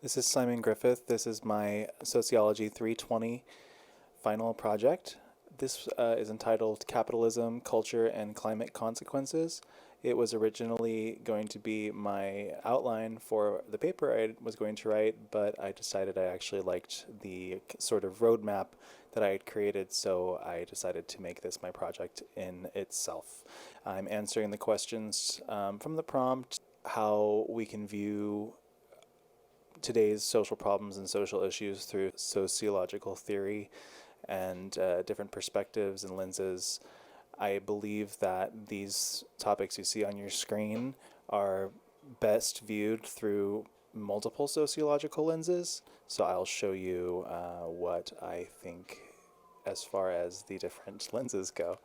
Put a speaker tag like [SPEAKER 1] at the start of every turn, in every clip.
[SPEAKER 1] This is Simon Griffith. This is my Sociology 320 final project. This is entitled Capitalism, Culture, and Climate Consequences. It was originally going to be my outline for the paper I was going to write, but I decided I actually liked the sort of roadmap that I had created, so I decided to make this my project in itself. I'm answering the questions from the prompt, how we can view today's social problems and social issues through sociological theory and different perspectives and lenses. I believe that these topics you see on your screen are best viewed through multiple sociological lenses. So I'll show you what I think as far as the different lenses go.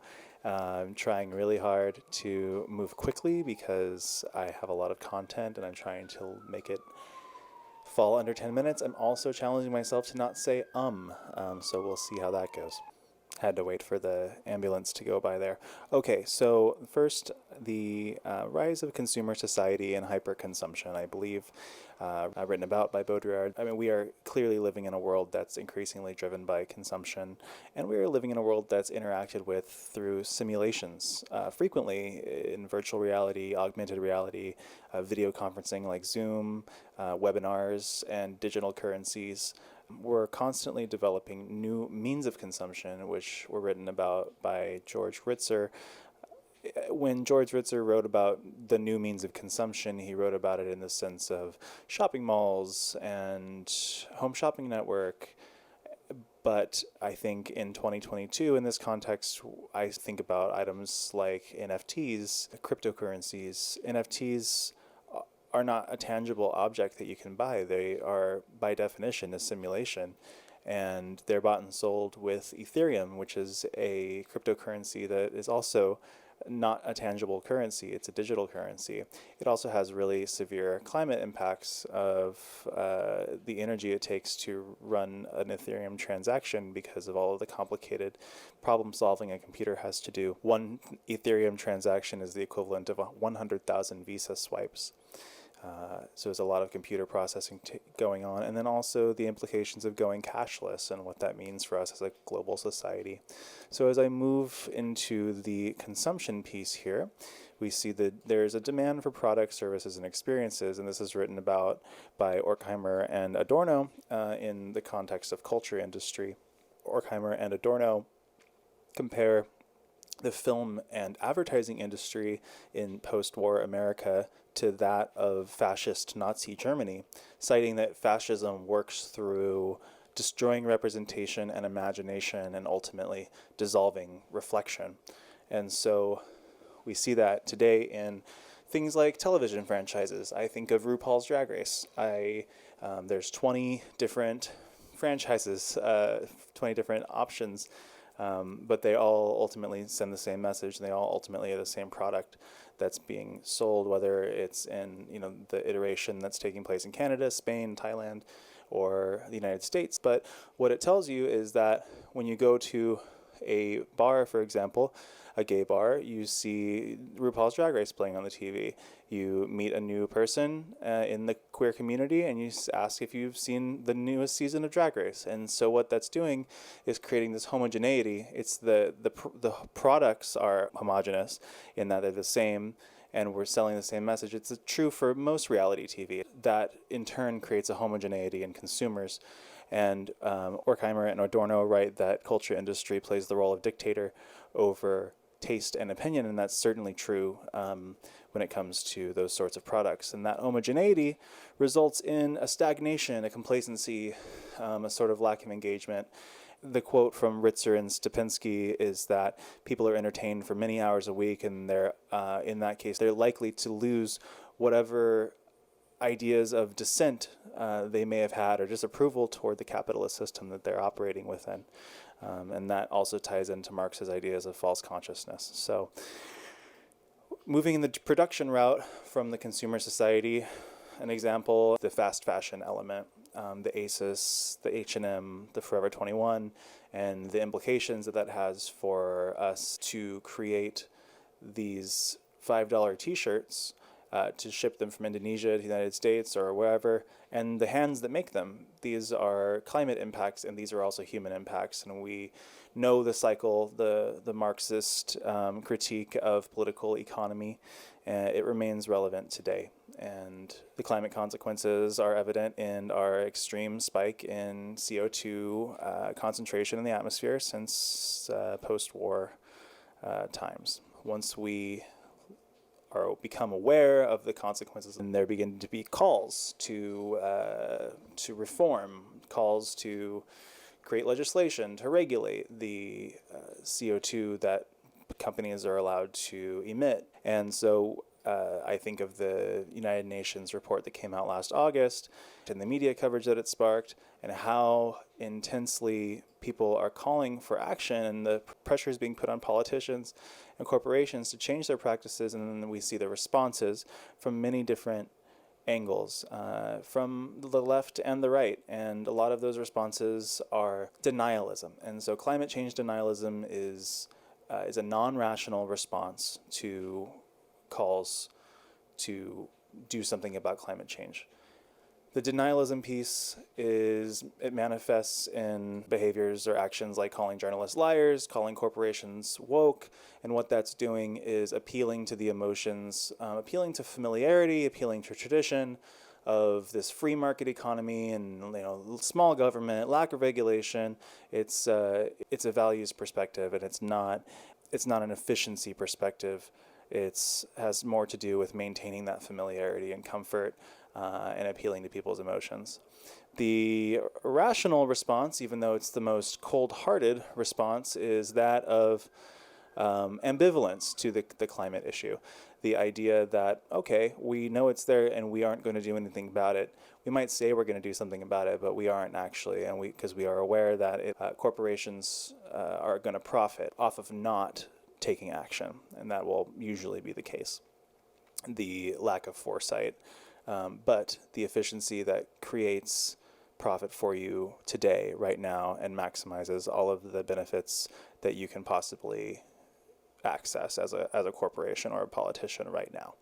[SPEAKER 1] I'm trying really hard to move quickly because I have a lot of content and I'm trying to make it fall under 10 minutes. I'm also challenging myself to not say so we'll see how that goes. Had to wait for the ambulance to go by there. Okay, so first, the rise of consumer society and hyperconsumption, I believe, written about by Baudrillard. I mean, we are clearly living in a world that's increasingly driven by consumption, and we are living in a world that's interacted with through simulations, frequently in virtual reality, augmented reality, video conferencing like Zoom, webinars, and digital currencies. We're constantly developing new means of consumption, which were written about by George Ritzer. When George Ritzer wrote about the new means of consumption, he wrote about it in the sense of shopping malls and home shopping network. But I think in 2022, in this context, I think about items like NFTs, cryptocurrencies. NFTs are not a tangible object that you can buy. They are, by definition, a simulation. And they're bought and sold with Ethereum, which is a cryptocurrency that is also not a tangible currency. It's a digital currency. It also has really severe climate impacts of the energy it takes to run an Ethereum transaction because of all of the complicated problem solving a computer has to do. One Ethereum transaction is the equivalent of 100,000 Visa swipes. So there's a lot of computer processing going on, and then also the implications of going cashless and what that means for us as a global society. So as I move into the consumption piece here, we see that there's a demand for products, services, and experiences, and this is written about by Horkheimer and Adorno in the context of culture industry. Horkheimer and Adorno compare the film and advertising industry in post-war America to that of fascist Nazi Germany, citing that fascism works through destroying representation and imagination and ultimately dissolving reflection. And so we see that today in things like television franchises. I think of RuPaul's Drag Race. There's 20 different franchises, 20 different options, but they all ultimately send the same message. They all ultimately are the same product that's being sold, whether it's in the iteration that's taking place in Canada, Spain, Thailand, or the United States. But what it tells you is that when you go to a bar, for example, a gay bar, you see RuPaul's Drag Race playing on the TV. You meet a new person in the queer community and you ask if you've seen the newest season of Drag Race. And so what that's doing is creating this homogeneity. It's the products are homogeneous in that they're the same and we're selling the same message. It's true for most reality TV. That in turn creates a homogeneity in consumers. And Horkheimer and Adorno write that culture industry plays the role of dictator over taste and opinion, and that's certainly true when it comes to those sorts of products. And that homogeneity results in a stagnation, a complacency, a sort of lack of engagement. The quote from Ritzer and Stupinski is that people are entertained for many hours a week, and they're in that case, they're likely to lose whatever ideas of dissent they may have had or disapproval toward the capitalist system that they're operating within. And that also ties into Marx's ideas of false consciousness. So moving in the production route from the consumer society, an example, the fast fashion element, the ASOS, the H&M, the Forever 21, and the implications that has for us to create these $5 t-shirts to ship them from Indonesia to the United States or wherever, and the hands that make them. These are climate impacts, and these are also human impacts. And we know the cycle, the Marxist critique of political economy. It remains relevant today. And the climate consequences are evident in our extreme spike in CO2 concentration in the atmosphere since post-war times. Once we become aware of the consequences, and there begin to be calls to reform, calls to create legislation to regulate the CO2 that companies are allowed to emit. And so I think of the United Nations report that came out last August and the media coverage that it sparked, and how intensely people are calling for action, and the pressure is being put on politicians and corporations to change their practices. And then we see the responses from many different angles, from the left and the right, and a lot of those responses are denialism. And so climate change denialism is a non-rational response to calls to do something about climate change. The denialism piece it manifests in behaviors or actions like calling journalists liars, calling corporations woke, and what that's doing is appealing to the emotions, appealing to familiarity, appealing to tradition of this free market economy and small government, lack of regulation. It's a values perspective, and it's not an efficiency perspective. It has more to do with maintaining that familiarity and comfort and appealing to people's emotions. The rational response, even though it's the most cold-hearted response, is that of ambivalence to the climate issue. The idea that, okay, we know it's there and we aren't going to do anything about it. We might say we're going to do something about it, but we aren't actually, and because we are aware that corporations are going to profit off of not taking action, and that will usually be the case. The lack of foresight, but the efficiency that creates profit for you today, right now, and maximizes all of the benefits that you can possibly access as a corporation or a politician right now.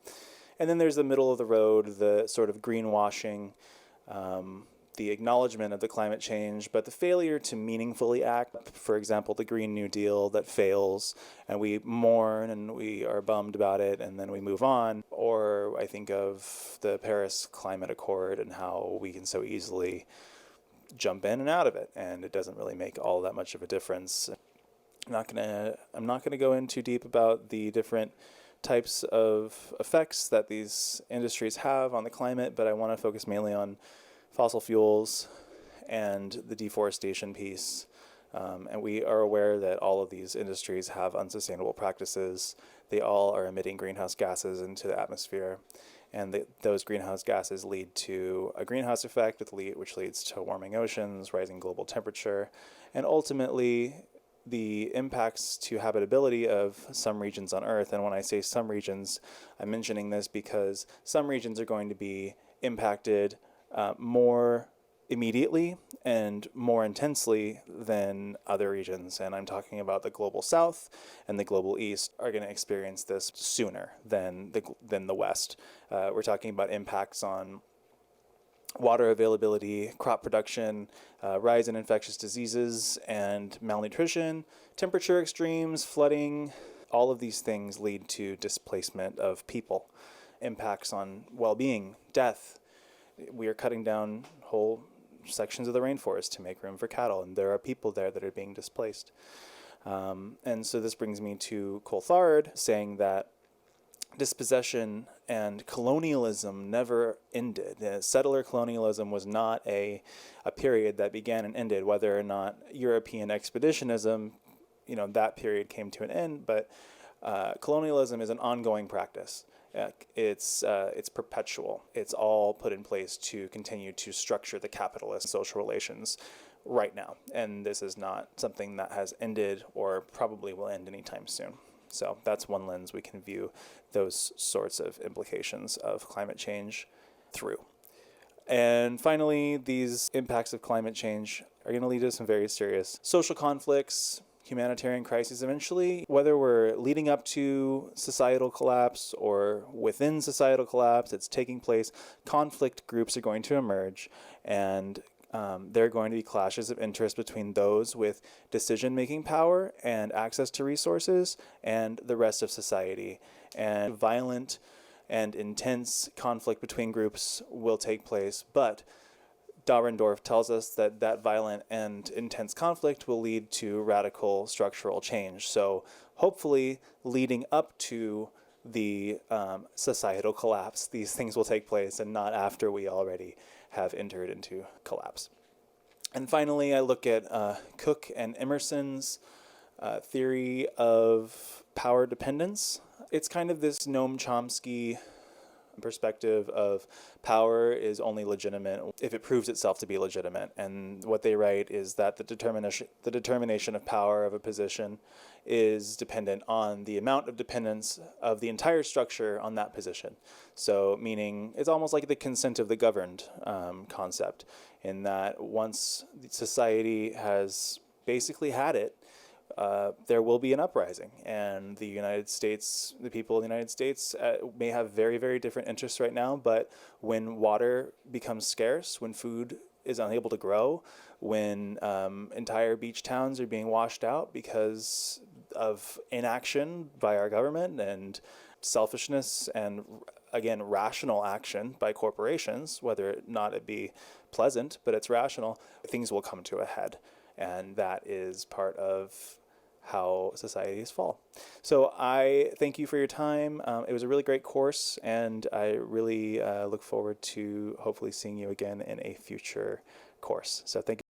[SPEAKER 1] And then there's the middle of the road, the sort of greenwashing, the acknowledgement of the climate change, but the failure to meaningfully act. For example, the Green New Deal that fails, and we mourn and we are bummed about it, and then we move on. Or I think of the Paris Climate Accord and how we can so easily jump in and out of it, and it doesn't really make all that much of a difference. I'm not gonna go in too deep about the different types of effects that these industries have on the climate, but I want to focus mainly on fossil fuels and the deforestation piece. And we are aware that all of these industries have unsustainable practices. They all are emitting greenhouse gases into the atmosphere, and those greenhouse gases lead to a greenhouse effect, which leads to warming oceans, rising global temperature, and ultimately the impacts to habitability of some regions on Earth. And when I say some regions, I'm mentioning this because some regions are going to be impacted more immediately and more intensely than other regions. And I'm talking about the global South and the global East are going to experience this sooner than the West. We're talking about impacts on water availability, crop production, rise in infectious diseases and malnutrition, temperature extremes, flooding. All of these things lead to displacement of people, impacts on well-being, death. We are cutting down whole sections of the rainforest to make room for cattle, and there are people there that are being displaced. And so this brings me to Coulthard saying that dispossession and colonialism never ended. Settler colonialism was not a period that began and ended, whether or not European expeditionism, that period came to an end, but colonialism is an ongoing practice. It's perpetual. It's all put in place to continue to structure the capitalist social relations right now. And this is not something that has ended or probably will end anytime soon. So that's one lens we can view those sorts of implications of climate change through. And finally, these impacts of climate change are going to lead to some very serious social conflicts, humanitarian crises eventually, whether we're leading up to societal collapse or within societal collapse, it's taking place, conflict groups are going to emerge, and there are going to be clashes of interest between those with decision-making power and access to resources and the rest of society. And violent and intense conflict between groups will take place, but Dahrendorf tells us that that violent and intense conflict will lead to radical structural change. So hopefully, leading up to the societal collapse, these things will take place and not after we already have entered into collapse. And finally, I look at Cook and Emerson's theory of power dependence. It's kind of this Noam Chomsky perspective of power is only legitimate if it proves itself to be legitimate. And what they write is that the determination of power of a position is dependent on the amount of dependence of the entire structure on that position. So meaning it's almost like the consent of the governed concept, in that once society has basically had it, there will be an uprising, and the United States, the people of the United States may have very, very different interests right now, but when water becomes scarce, when food is unable to grow, when entire beach towns are being washed out because of inaction by our government and selfishness and, again, rational action by corporations, whether or not it be pleasant, but it's rational, things will come to a head. And that is part of how societies fall. So I thank you for your time. It was a really great course, and I really look forward to hopefully seeing you again in a future course. So thank you.